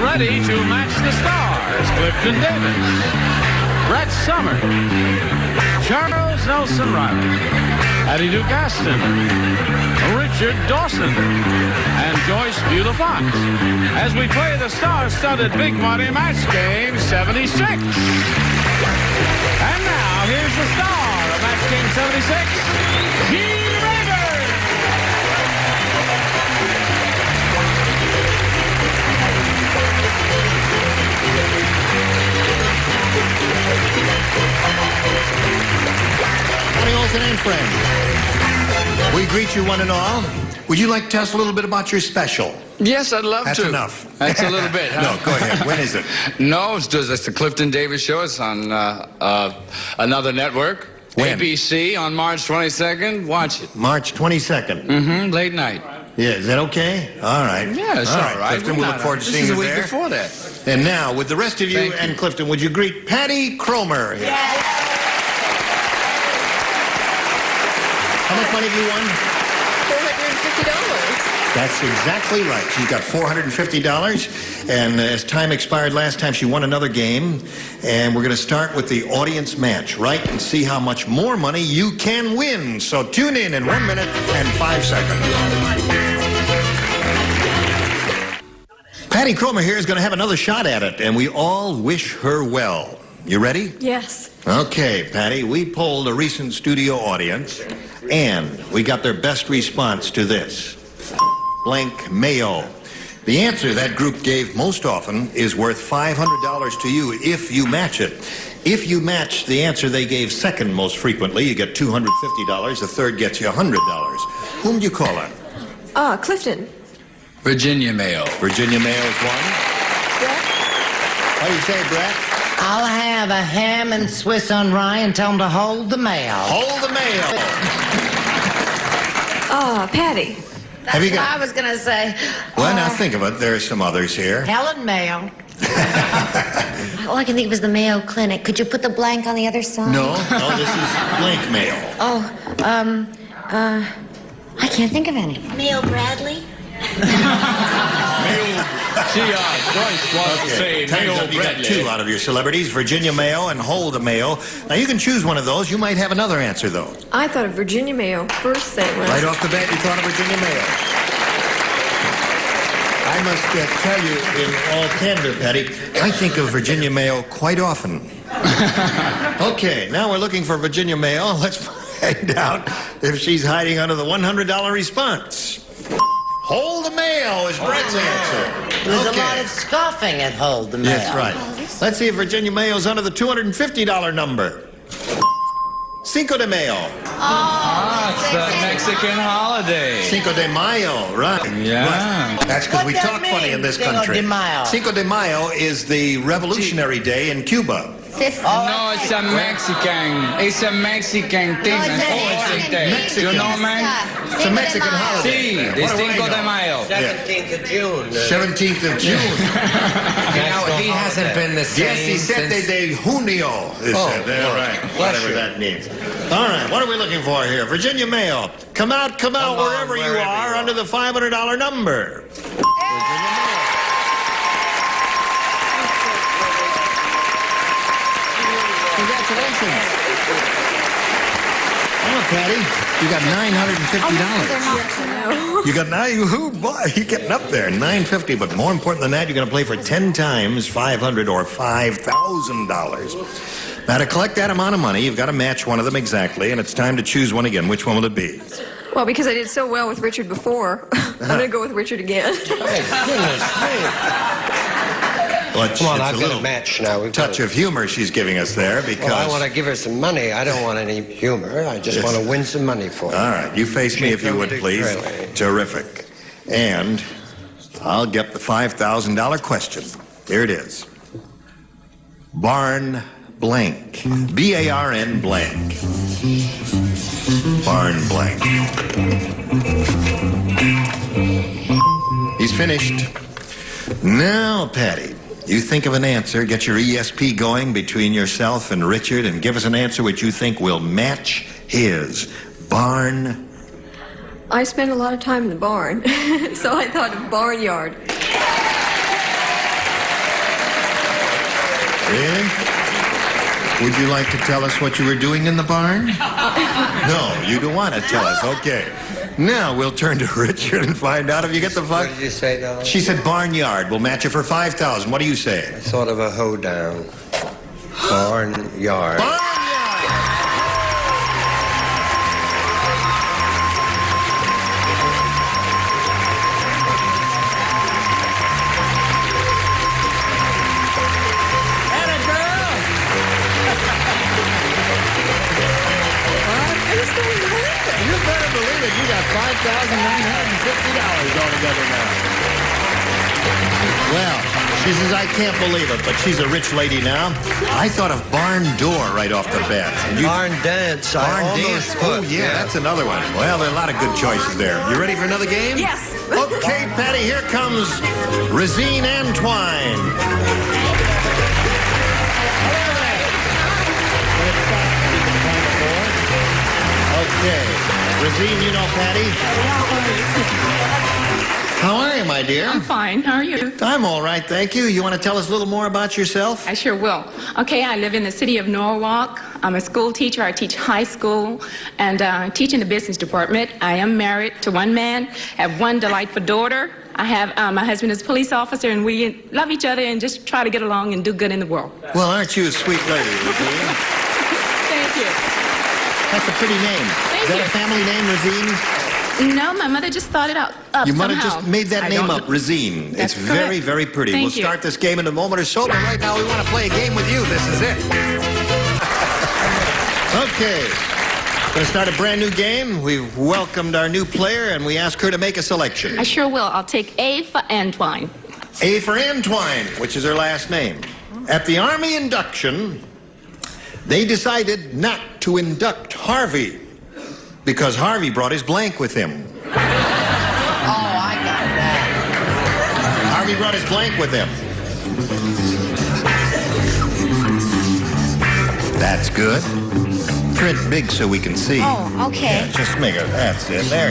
ready to match the stars. Clifton Davis, Brett Summer, Charles Nelson Reilly, Patti Astin, Richard Dawson, and Joyce Bulifant as we play the star-studded Big Money Match Game 76. And now, here's the star of Match Game 76, Gene Rayburn. Morning, Olsen and friends. We greet you one and all. Would you like to tell us a little bit about your special? Yes, I'd love to. That's enough. That's a little bit, huh? No, go ahead. When is it? No, it's the Clifton Davis Show. It's on another network. When? ABC on March 22nd. Watch it. March 22nd. Mm-hmm. Late night. Yeah, is that okay? All right. Yeah, it's all right. Clifton, we'll look forward to seeing you there. This is a week before that. And now, with the rest of you and Clifton, would you greet Patti Cromer? Here. Yes. How much money have you won? $450. That's exactly right. She's got $450, and as time expired last time, she won another game, and we're going to start with the audience match, right, and see how much more money you can win. So tune in 1 minute and 5 seconds. Patti Cromer here is going to have another shot at it, and we all wish her well. You ready? Yes. Okay, Patti, we polled a recent studio audience, and we got their best response to this. Blank Mayo. The answer that group gave most often is worth $500 to you if you match it. If you match the answer they gave second most frequently, you get $250. The third gets you $100. Whom do you call on? Clifton. Virginia Mayo. Virginia Mayo's one. Brett? What do you say, Brett? I'll have a ham and Swiss on rye and tell them to hold the mayo. Hold the Mayo. Patti. Have you That's got... what I was going to say. Well, now think of it. There are some others here. Helen Mayo. All I can think of is the Mayo Clinic. Could you put the blank on the other side? No, this is Blank Mayo. I can't think of any. Mayo Bradley? Joyce wants to say Time's Mayo up. You got Bradley. two out of your celebrities, Virginia Mayo and Hold the Mayo. Now, you can choose one of those. You might have another answer, though. I thought of Virginia Mayo first thing. Right off the bat, you thought of Virginia Mayo. I must tell you, in all candor, Patti, I think of Virginia Mayo quite often. Okay, now we're looking for Virginia Mayo. Let's find out if she's hiding under the $100 response. Hold the Mayo is Brett's answer. There's a lot of scoffing at hold the mayo. That's right. Let's see if Virginia Mayo's under the $250 number. Cinco de Mayo. It's the Mexican holiday. Cinco de Mayo, right. Yeah. Right. That's because we What's that talk funny mean, in this Cinco country. de Mayo? Cinco de Mayo is the Revolutionary Day in Cuba. No, it's a Mexican. It's a Mexican thing. it's a Mexican. You know, man? It's a Mexican holiday. Sí, the What do I Cinco de know? Mayo. 17th of June. 17th of June. You know, he hasn't been the same Yes, he said since... de junio. Is there, right. Whatever that means. All right, what are we looking for here? Virginia Mayo, come out wherever you are under the $500 number. Virginia Mayo. Congratulations. Oh, Patti, you got $950. You got you're getting up there, $950. But more important than that, you're going to play for 10 times $500 or $5,000. Now, to collect that amount of money, you've got to match one of them exactly, and it's time to choose one again. Which one will it be? Well, because I did so well with Richard before, I'm going to go with Richard again. Well, Come on, it's I've a got little a match now. We've touch got of humor she's giving us there because... Well, I want to give her some money. I don't want any humor. I just want to win some money for her. All right, you face me if you would, please. Reilly. Terrific. And I'll get the $5,000 question. Here it is. Barn blank. B-A-R-N blank. Barn blank. He's finished. Now, Patti, you think of an answer, get your ESP going between yourself and Richard, and give us an answer which you think will match his. Barn. I spend a lot of time in the barn, so I thought of barnyard. Really? Would you like to tell us what you were doing in the barn? No, you don't want to tell us. Okay. Now we'll turn to Richard and find out if you get the What fuck. did you say, darling? She said barnyard. We'll match you for 5,000. What do you say? Sort of a hoedown. Barnyard. Barnyard! You better believe it. You got $5,950 altogether now. Well, she says, I can't believe it, but she's a rich lady now. I thought of barn door right off the bat. Barn dance. Barn I dance. almost Oh, put, yeah, that's another one. Well, there are a lot of good choices there. You ready for another game? Yes. Okay, Patti, here comes Rosine Antoine. Okay. Rosine, you know Patti? How are you, my dear? I'm fine. How are you? I'm all right, thank you. You want to tell us a little more about yourself? I sure will. Okay, I live in the city of Norwalk. I'm a school teacher. I teach high school and I teach in the business department. I am married to one man, have one delightful daughter. I have my husband is a police officer, and we love each other and just try to get along and do good in the world. Well, aren't you a sweet lady, Rosine? Thank you. That's a pretty name. Thank Is that you. a family name, Rosine? No, my mother just thought it up Your mother somehow. just made that I name don't- up, Rosine. That's It's very, correct. very pretty. Thank We'll you. start this game in a moment or so, but right now we want to play a game with you. This is it. Okay. Going to start a brand new game. We've welcomed our new player, and we ask her to make a selection. I sure will. I'll take A for Antoine. A for Antoine, which is her last name. At the Army induction, they decided not to induct Harvey because Harvey brought his blank with him. Oh, I got that. Harvey brought his blank with him. That's good. Print big so we can see. Oh, okay. Yeah, just make it. That's it. There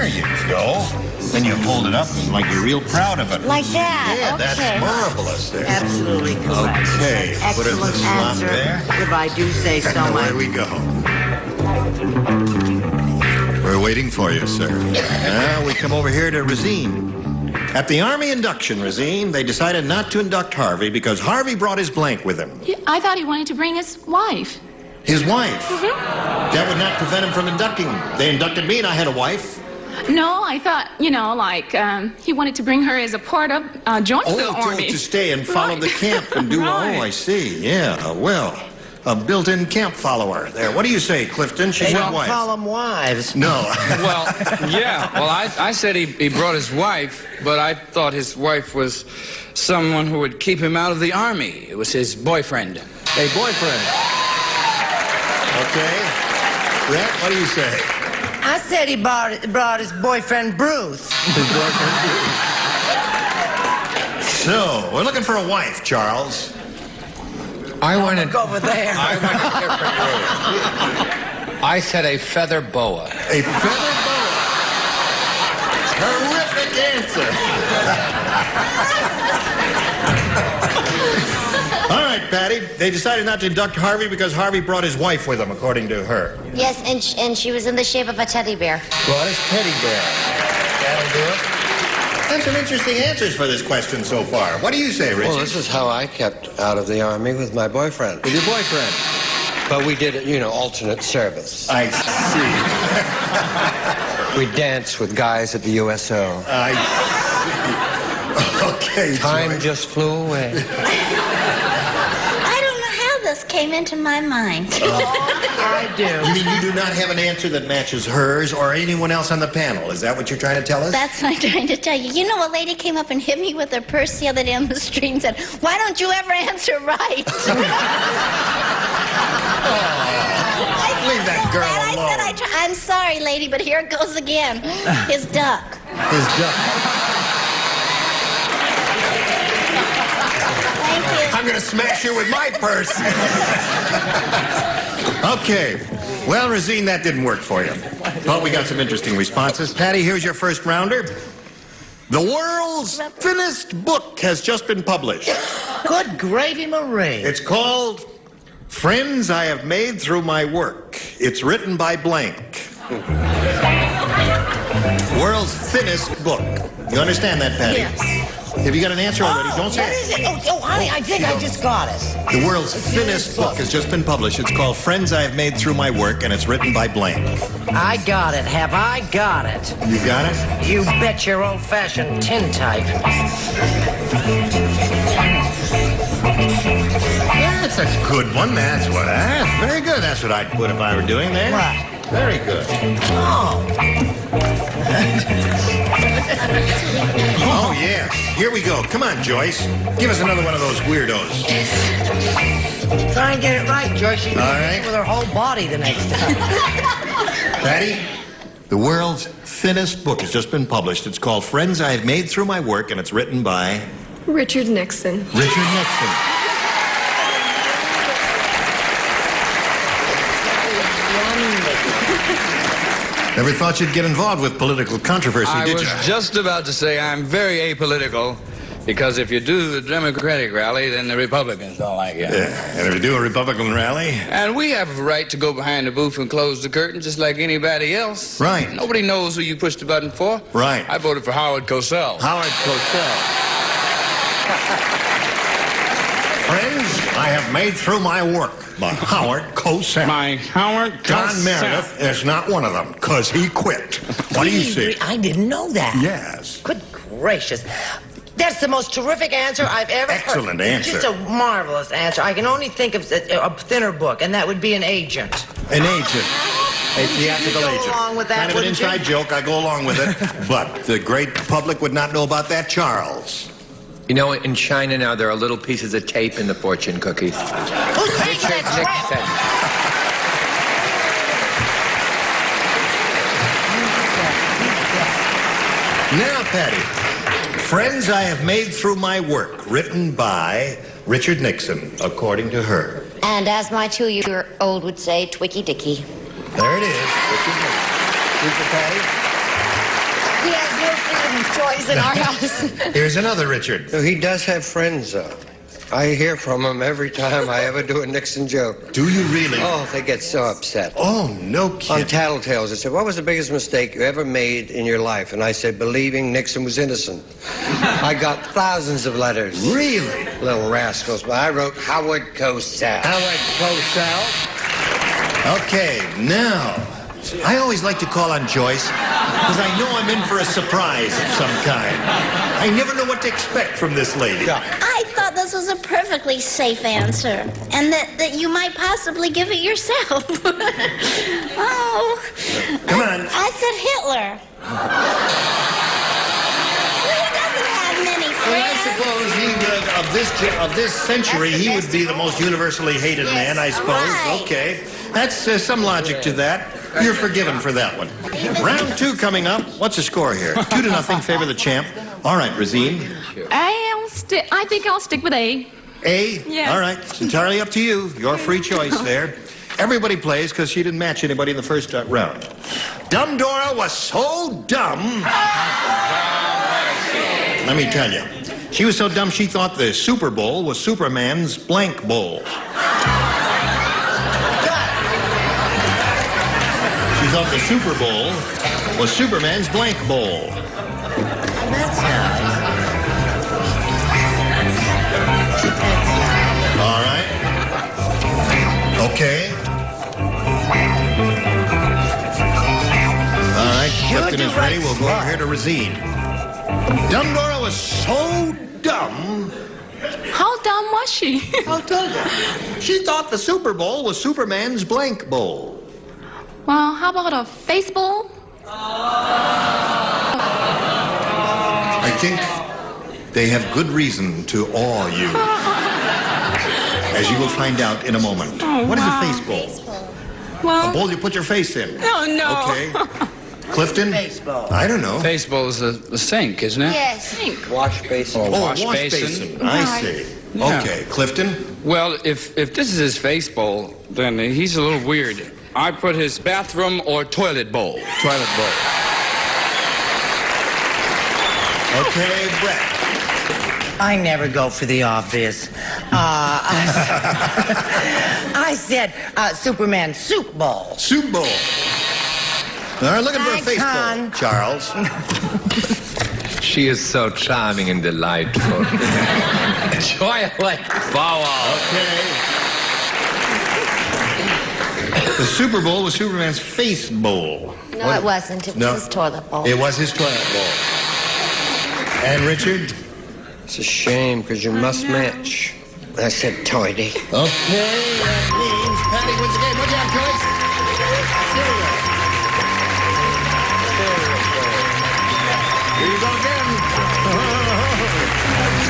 you go. Then you hold it up like you're real proud of it. Like that. Yeah, Okay. that's marvelous there. Absolutely correct. Okay, put it in the Excellent slot answer, there. if I do say so And away myself. we go. We're waiting for you, sir. Now we come over here to Rosine. At the Army induction, Rosine, they decided not to induct Harvey because Harvey brought his blank with him. I thought he wanted to bring his wife. His wife. That would not prevent him from inducting him. They inducted me and I had a wife. No, I thought, he wanted to bring her as a part of joining the army. To stay and follow Right. the camp and do. Right. Oh, I see. Yeah, well, a built-in camp follower there. What do you say, Clifton? She's They your don't wife. call them wives. No. Well, yeah. Well, I said he brought his wife, but I thought his wife was someone who would keep him out of the army. It was his boyfriend. A boyfriend. Okay. Brett, what do you say? I said he brought his boyfriend Bruce. So, we're looking for a wife, Charles. I wanted. Look over there. I went a different route. I said a feather boa. A feather boa. Terrific answer. All right, Patti. They decided not to induct Harvey because Harvey brought his wife with him, according to her. Yes, and she was in the shape of a teddy bear. Brought his teddy bear. That'll do it. That's some interesting answers for this question so far. What do you say, Richard? Well, this is how I kept out of the army with my boyfriend. With your boyfriend. But we did, alternate service. I see. We danced with guys at the USO. I see. Okay, Time Joyce. just flew away. I don't know how this came into my mind. I do. You mean you do not have an answer that matches hers or anyone else on the panel? Is that what you're trying to tell us? That's what I'm trying to tell you. You know, a lady came up and hit me with her purse the other day on the street and said, "Why don't you ever answer right?" Leave that girl And I alone. said, I'm sorry, lady, but here it goes again. His duck. His duck. Thank you. I'm going to smash you with my purse. Okay. Well, Rosine, that didn't work for you. But we got some interesting responses. Patti, here's your first rounder. The world's thinnest book has just been published. Good gravy, Marie. It's called Friends I Have Made Through My Work. It's written by blank. World's thinnest book. You understand that, Patti? Yes. Have you got an answer already? Don't say What is it? Oh, honey, I think I just got it. The world's thinnest book has just been published. It's called Friends I Have Made Through My Work, and it's written by blank. I got it. Have I got it? You got it? You bet your old-fashioned tintype. That's a good one. That's what. Very good. That's what I'd put if I were doing there. What? Very good. Oh. Oh, yes. Here we go. Come on, Joyce. Give us another one of those weirdos. Try and get it right, Joyce. She can All do right. it with her whole body the next time. Patti, the world's thinnest book has just been published. It's called Friends I Have Made Through My Work, and it's written by Richard Nixon. Richard Nixon. Never thought you'd get involved with political controversy, I did was you? just about to say I'm very apolitical, because if you do the Democratic rally, then the Republicans don't like you. Yeah, and if you do a Republican rally... And we have a right to go behind the booth and close the curtain just like anybody else. Right. Nobody knows who you pushed the button for. Right. I voted for Howard Cosell. Howard Cosell. Friends I Have Made Through My Work by Howard Cosell. My Howard John Cosell. Meredith is not one of them, because he quit. What do you see? I didn't know that. Yes. Good gracious. That's the most terrific answer I've ever heard. Excellent answer. Just a marvelous answer. I can only think of a thinner book, and that would be An Agent. An agent. A theatrical Go agent. along with that, Kind of an wouldn't you? inside joke. I go along with it. But the great public would not know about that, Charles. You know, in China now, there are little pieces of tape in the fortune cookies. Who's making Richard that crap? Now, Patti, Friends I Have Made Through My Work, written by Richard Nixon, according to her. And as my 2-year-old would say, Twicky Dicky. There it is, Richard Nixon. Super Patti. He has no freedom of choice in our house. Here's another Richard. No, he does have friends, though. I hear from him every time I ever do a Nixon joke. Do you really? Oh, they get so upset. Oh, no On kidding. Tattletales, they said, what was the biggest mistake you ever made in your life? And I said, believing Nixon was innocent. I got thousands of letters. Really? Little rascals. But I wrote Howard Cosell. Howard Cosell. Okay, now, I always like to call on Joyce because I know I'm in for a surprise of some kind. I never know what to expect from this lady. I thought this was a perfectly safe answer, and that you might possibly give it yourself. Oh. Come on. I said Hitler. He doesn't have many Well, I friends. suppose he would, of this century, he would be the most universally hated man, I suppose. right. Okay. That's some logic to that. You're forgiven for that one. Round 2 coming up. What's the score here? 2-0, favor the champ. All right, Rosine. I think I'll stick with A. A? Yes. All right. It's entirely up to you. Your free choice there. Everybody plays because she didn't match anybody in the first round. Dumb Dora was so dumb. Let me tell you. She was so dumb she thought the Super Bowl was Superman's blank bowl. She thought the Super Bowl was Superman's blank bowl. That's nice. All right. Okay. All right, Clifton is ready. We'll go over here to Rosine. Dumb Dora was so dumb. How dumb was she? I'll tell you. She thought the Super Bowl was Superman's blank bowl. Well, how about a face bowl? I think they have good reason to awe you. As you will find out in a moment. Oh, What is wow. a face bowl? A Well, bowl you put your face in. oh, no. Okay. Clifton? Baseball. I don't know. Baseball is the sink, isn't it? Yes. Wash basin. Oh, wash basin. I see. Yeah. Okay, Clifton? Well, if this is his face bowl, then he's a little weird. I put his bathroom or toilet bowl. Toilet bowl. Okay, Brett. I never go for the obvious. I said Superman Soup Bowl. Soup Bowl. All right, looking for a Thanks, face hon. bowl, Charles. She is so charming and delightful. Joy like bow wow. Okay. The Super Bowl was Superman's face bowl. No, it wasn't. It was his toilet bowl. It was his toilet bowl. And Richard? It's a shame, because you must match. I said toity. Okay, that means Patti wins the game. What do you have, Joyce? Cereal. Here you go again.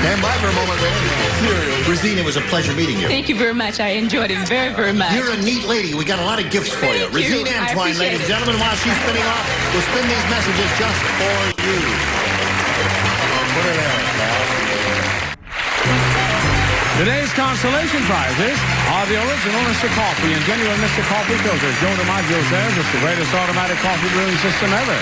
Stand by for a moment, man. Rosine, it was a pleasure meeting you. Thank you very much. I enjoyed it very, very much. You're a neat lady. We got a lot of gifts for you. Thank you. Rosine I Antoine, appreciate ladies and it. gentlemen, while she's spinning off, we'll spin these messages just for you. Put it there, pal. Today's consolation prizes are the original Mr. Coffee and genuine Mr. Coffee filters. Joe DiMaggio says it's the greatest automatic coffee brewing system ever.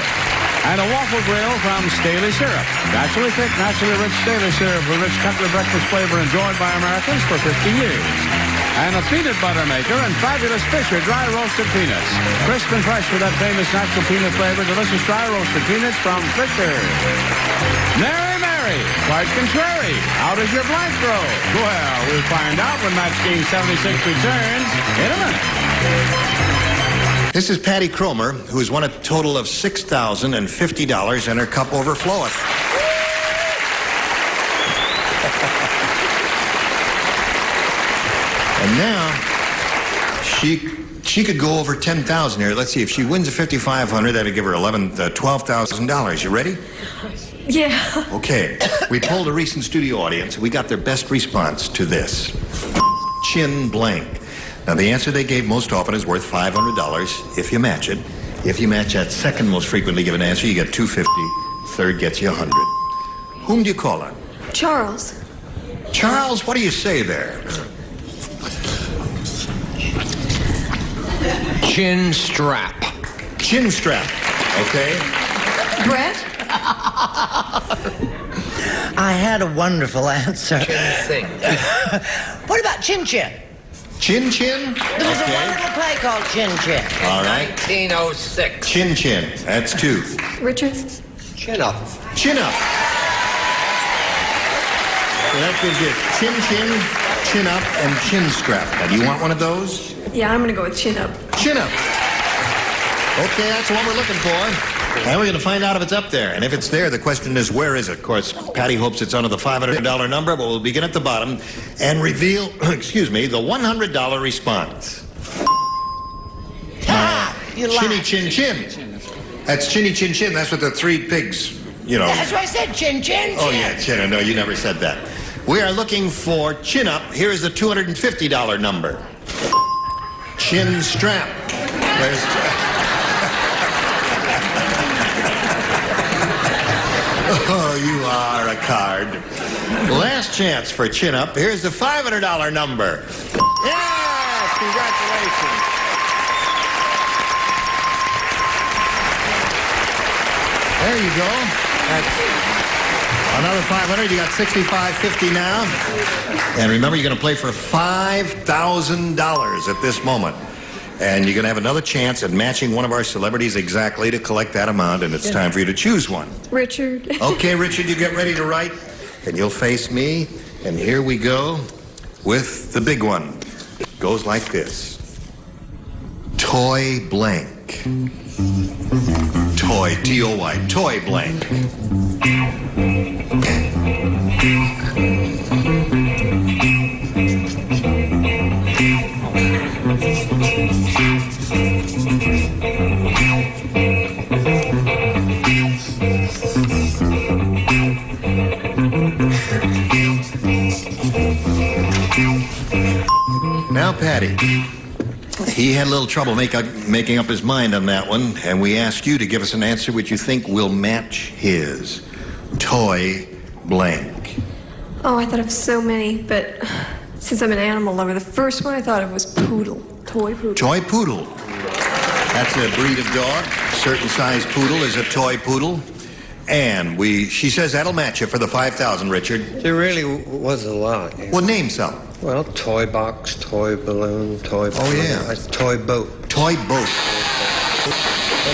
And a waffle grill from Staley Syrup. Naturally thick, naturally rich Staley Syrup with rich country breakfast flavor enjoyed by Americans for 50 years. And a peanut butter maker and fabulous Fisher dry roasted peanuts. Crisp and fresh with that famous natural peanut flavor. Delicious dry roasted peanuts from Fisher. Mary, quite contrary. How does your blank grow? Well, we'll find out when Match Game 76 returns in a minute. This is Patti Cromer, who has won a total of $6,050 and her cup overfloweth. And now, she could go over 10,000 here. Let's see, if she wins a 5,500, that'd give her $12,000. You ready? Yeah. Okay, we polled a recent studio audience. We got their best response to this. Chin blank. Now, the answer they gave most often is worth $500 if you match it. If you match that second most frequently given answer, you get $250. Third gets you $100. Whom do you call on? Charles. Charles, what do you say there? Chin strap. Chin strap. Okay. Brett? I had a wonderful answer. Thing. What about Chin Chin? Chin Chin? There was a wonderful play called Chin Chin. All right. 1906. Chin Chin. That's two. Richard? Chin up. Chin up. So that gives you chin chin, chin up, and chin strap. Now, do you want one of those? Yeah, I'm going to go with chin up. Chin up. Okay, that's what we're looking for. And we're going to find out if it's up there. And if it's there, the question is, where is it? Of course, Patti hopes it's under the $500 number, but we'll begin at the bottom and reveal, excuse me, the $100 response. You Chinny lied. chin chin. That's chinny chin chin. That's what the three pigs, you know. That's what I said, Chin Chin. Oh, yeah, chin. No, you never said that. We are looking for chin up. Here is the $250 number. Chin strap. Where's... Oh, you are a card. Last chance for chin up. Here's the $500 number. Yes! Congratulations. There you go. That's another 500. You got 65.50 now. And remember, you're going to play for $5,000 at this moment. And you're going to have another chance at matching one of our celebrities exactly to collect that amount, and it's time for you to choose one. Richard. Okay, Richard, you get ready to write, and you'll face me. And here we go with the big one. Goes like this. Toy blank. Toy, T-O-Y, toy blank. Now, Patti, he had a little trouble making up his mind on that one, and we asked you to give us an answer which you think will match his. Toy blank. Oh, I thought of so many, but since I'm an animal lover, the first one I thought of was poodle. Toy poodle. Toy poodle. That's a breed of dog. A certain size poodle is a toy poodle. And she says that'll match you for the $5,000, Richard. There really was a lot. Well, name some. Well, toy box, toy balloon, toy... Oh, yeah. Toy boat. Toy boat.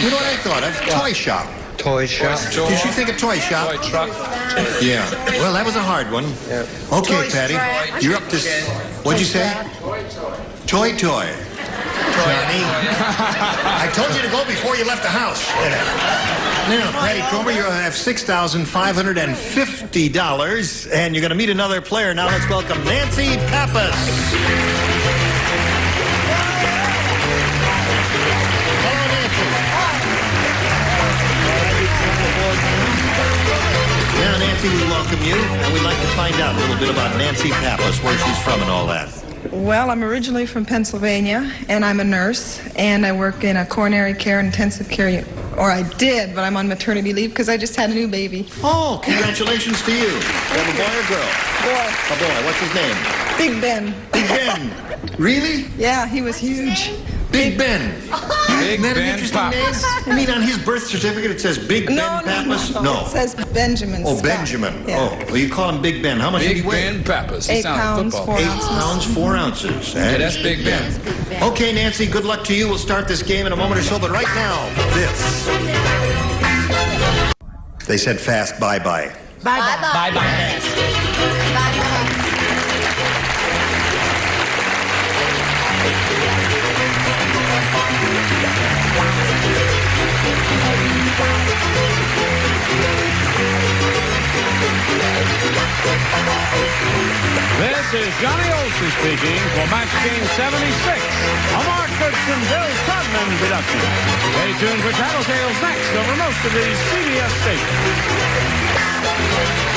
You know what I thought of? Toy shop. Toy shop. Did you think of toy shop? Toy truck. Yeah. Well, that was a hard one. Yeah. Okay, Patti. You're up to... What'd you say? Toy. Johnny. I told you to go before you left the house. Now, Patti Cromer, you have $6,550, and you're going to meet another player. Now let's welcome Nancy Pappas. Hello, Nancy. Now, Nancy, we welcome you, and we'd like to find out a little bit about Nancy Pappas, where she's from and all that. Well, I'm originally from Pennsylvania, and I'm a nurse, and I work in a coronary care and intensive care unit. Or I did, but I'm on maternity leave because I just had a new baby. Oh, congratulations to you. You have a boy or girl? Boy. A boy. What's his name? Big Ben. Big Ben. Really? Yeah, he was huge. Big Ben. Big Isn't that an Ben interesting Pappas. name? I mean, on his birth certificate it says Big Ben Pappas? No. It says Benjamin Oh, Scott. Benjamin. Yeah. Oh, well, you call him Big Ben. How much did he Big weigh? Ben Pappas. He 8 sounds pounds, football. 4 8 ounces. pounds, 4 ounces. Yeah, that's Big Ben. Okay, Nancy, good luck to you. We'll start this game in a moment or so, but right now, this. They said fast bye-bye. Bye-bye. This is Johnny Olson speaking for Match Game 76, a Mark Goodson, Bill Todman production. Stay tuned for Tattletales next over most of these CBS stations.